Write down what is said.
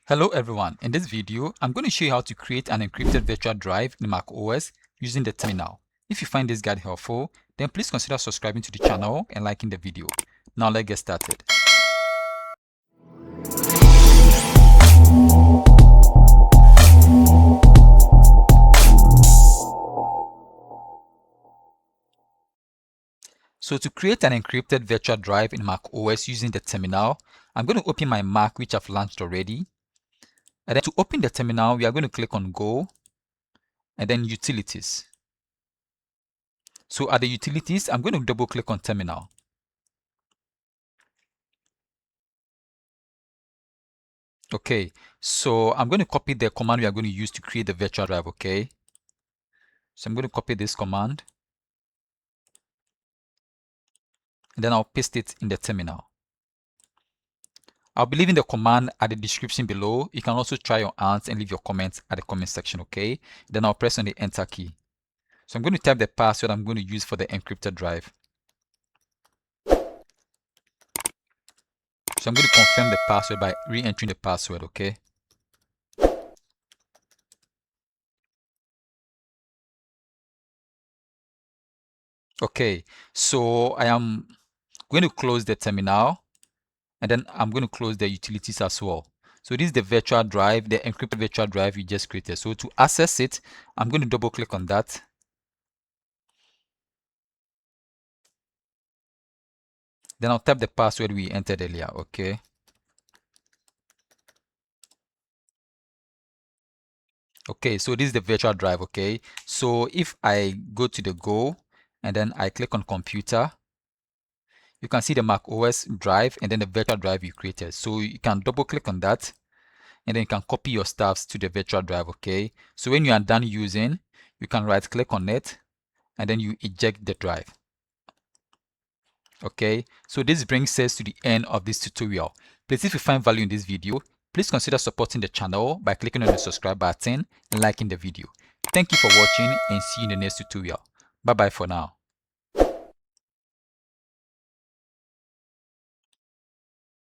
Hello everyone, in this video I'm going to show you how to create an encrypted virtual drive in macOS using the terminal. If you find this guide helpful, then please consider subscribing to the channel and liking the video. Now let's get started. So to create an encrypted virtual drive in macOS using the terminal, I'm going to open my Mac which I've launched already. And then to open the terminal, we are going to click on Go and then Utilities. So at the Utilities, I'm going to double click on Terminal. Okay, so I'm going to copy the command we are going to use to create the virtual drive, okay? So I'm going to copy this command and then I'll paste it in the terminal. I'll be leaving the command at the description below. You can also try your hands and leave your comments at the comment section, okay? Then I'll press on the enter key. So I'm going to type the password I'm going to use for the encrypted drive. So I'm going to confirm the password by re-entering the password, okay? Okay, so I am going to close the terminal and then I'm going to close the utilities as well. So this is the virtual drive, the encrypted virtual drive we just created. So to access it, I'm going to double click on that. Then I'll type the password we entered earlier, okay? Okay, so this is the virtual drive, okay? So if I go to the Go and then I click on computer, you can see the macOS drive and then the virtual drive you created. So you can double click on that and then you can copy your stuffs to the virtual drive, okay? So when you are done using, you can right click on it and then you eject the drive. Okay, so this brings us to the end of this tutorial. Please, if you find value in this video, please consider supporting the channel by clicking on the subscribe button and liking the video. Thank you for watching and see you in the next tutorial. Bye bye for now.